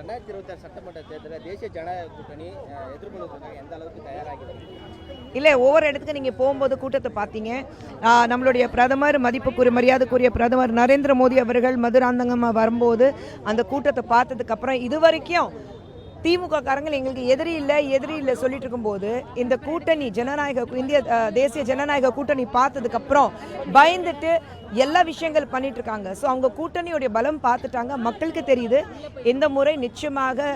2026 சட்டமன்ற தேர்தலில் தேசிய ஜனநாயக கூட்டணி எதிர்கொள்வதற்காக எந்த அளவுக்கு தயாராகிறது? இல்லை, ஒவ்வொரு இடத்துக்கு நீங்கள் போகும்போது கூட்டத்தை பார்த்தீங்க. நம்மளுடைய பிரதமர், மதிப்புக்குரிய மரியாதைக்குரிய பிரதமர் நரேந்திர மோடி அவர்கள் மதுராந்தகமாக வரும்போது அந்த கூட்டத்தை பார்த்ததுக்கப்புறம் இது வரைக்கும் திமுக காரங்கள் எங்களுக்கு எதிரி இல்லை சொல்லிட்டு இருக்கும்போது இந்த கூட்டணி தேசிய ஜனநாயக கூட்டணி பார்த்ததுக்கப்புறம் பயந்துட்டு எல்லா விஷயங்கள் பண்ணிட்டு இருக்காங்க. ஸோ அவங்க கூட்டணியுடைய பலம் பார்த்துட்டாங்க, மக்களுக்கு தெரியுது. இந்த முறை நிச்சயமாக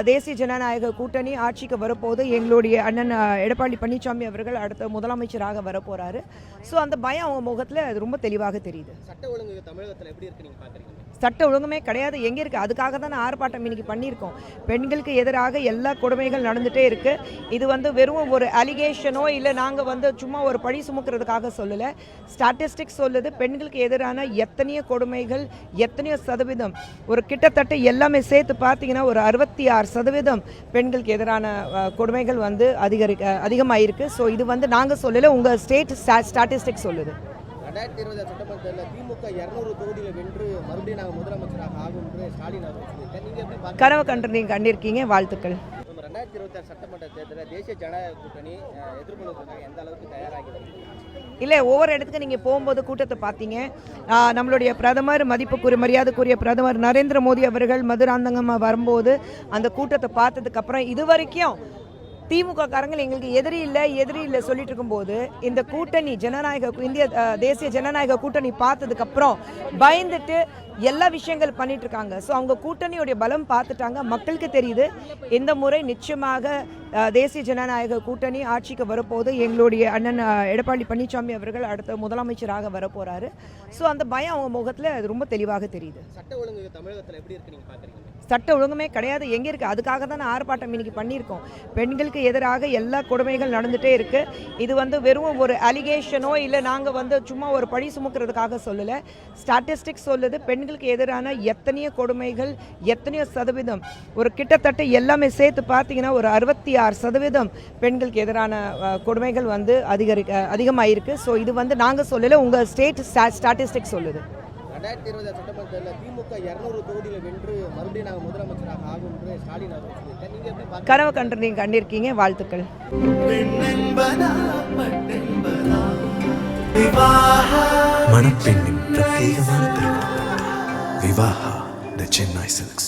தேசிய ஜனநாயக கூட்டணி ஆட்சிக்கு வரப்போது. எங்களுடைய அண்ணன் எடப்பாடி பழனிசாமி அவர்கள் அடுத்த முதலமைச்சராக வரப்போறாரு. ஸோ அந்த பயம் அவங்க முகத்தில் அது ரொம்ப தெளிவாக தெரியுது. சட்ட ஒழுங்கு தமிழகத்தில் எப்படி இருக்கு நீங்க பாக்குறீங்க? சட்ட ஒழுங்குமே கிடையாது, எங்கே இருக்குது? அதுக்காக தான் ஆர்ப்பாட்டம் இன்னைக்கு பண்ணியிருக்கோம். பெண்களுக்கு எதிராக எல்லா கொடுமைகள் நடந்துகிட்டே இருக்குது. இது வெறும் ஒரு அலிகேஷனோ இல்லை நாங்கள் சும்மா ஒரு பழி சுமக்கிறதுக்காக சொல்லலை. ஸ்டாட்டிஸ்டிக்ஸ் சொல்லுது பெண்களுக்கு எதிரான எத்தனையோ கொடுமைகள், எத்தனையோ சதவீதம், ஒரு கிட்டத்தட்ட எல்லாமே சேர்த்து பார்த்தீங்கன்னா ஒரு 66% பெண்களுக்கு எதிரான கொடுமைகள் அதிகமாயிருக்கு. ஸோ இது நாங்கள் சொல்லலை, உங்கள் ஸ்டேட் ஸ்டாட்டிஸ்டிக்ஸ் சொல்லுது. 2020 சட்டமன்றத்தில் திமுக 200 தொகுதியில் வென்று மறுபடியும் நாங்கள் முதலமைச்சராக ஆகும் என்று ஸ்டாலின் அவர்கள் சொல்லியிருக்காங்க. நீங்கள் எப்படி கனவு கண்டிருக்கீங்க? வாழ்த்துக்கள். 2026 சட்டமன்ற தேர்தலில் தேசிய ஜனநாயக கூட்டணி எதிர்கொள்வதற்காக எந்த அளவுக்கு தயாராகிறது? இல்லை, ஒவ்வொரு இடத்துக்கு நீங்கள் போகும்போது கூட்டத்தை பார்த்தீங்க. நம்மளுடைய பிரதமர், மதிப்புக்குரிய மரியாதைக்குரிய பிரதமர் நரேந்திர மோடி அவர்கள் மதுராந்தகமாக வரும்போது அந்த கூட்டத்தை பார்த்ததுக்கப்புறம் இது வரைக்கும் திமுக காரங்கள் எங்களுக்கு எதிரி இல்லை சொல்லிட்டு இருக்கும்போது இந்த கூட்டணி தேசிய ஜனநாயக கூட்டணி பார்த்ததுக்கப்புறம் பயந்துட்டு எல்லா விஷயங்கள் பண்ணிட்டு இருக்காங்க. ஸோ அவங்க கூட்டணியுடைய பலம் பார்த்துட்டாங்க, மக்களுக்கு தெரியுது. இந்த முறை நிச்சயமாக தேசிய ஜனநாயக கூட்டணி ஆட்சிக்கு வரப்போது. எங்களுடைய அண்ணன் எடப்பாடி பழனிசாமி அவர்கள் அடுத்த முதலமைச்சராக வரப்போறாரு. ஸோ அந்த பயம் அவங்க முகத்தில் அது ரொம்ப தெளிவாக தெரியுது. சட்ட ஒழுங்கு தமிழகத்தில் எப்படி இருக்கு நீங்க பாக்குறீங்க? சட்ட ஒழுங்குமே கிடையாது, எங்கே இருக்குது? அதுக்காக தான் ஆர்ப்பாட்டம் இன்னைக்கு பண்ணியிருக்கோம். பெண்களுக்கு எதிராக எல்லா கொடுமைகள் நடந்துகிட்டே இருக்குது. இது வெறும் ஒரு அலிகேஷனோ இல்லை நாங்கள் சும்மா ஒரு பழி சுமக்கிறதுக்காக சொல்லலை. ஸ்டாட்டிஸ்டிக்ஸ் சொல்லுது பெண்களுக்கு எதிரான எத்தனையோ கொடுமைகள், எத்தனையோ சதவீதம், ஒரு கிட்டத்தட்ட எல்லாமே சேர்த்து பார்த்தீங்கன்னா ஒரு 66% பெண்களுக்கு எதிரான கொடுமைகள் அதிகமாயிருக்கு. ஸோ இது நாங்கள் சொல்லலை, உங்கள் ஸ்டேட் ஸ்டாட்டிஸ்டிக்ஸ் சொல்லுது. 2020 சட்டமன்றத்தில் திமுக 200 தொகுதியில் வென்று மறுபடியும் நாங்கள் முதலமைச்சராக ஆகும் என்று ஸ்டாலின் அவர்கள் சொல்லியிருக்காங்க. நீங்கள் எப்படி கனவு கண்டிருக்கீங்க? வாழ்த்துக்கள். மணப்பெண்ணின் பிரத்யேகமான திருமணம் விவாஹா தி சென்னை சில்க்ஸ்.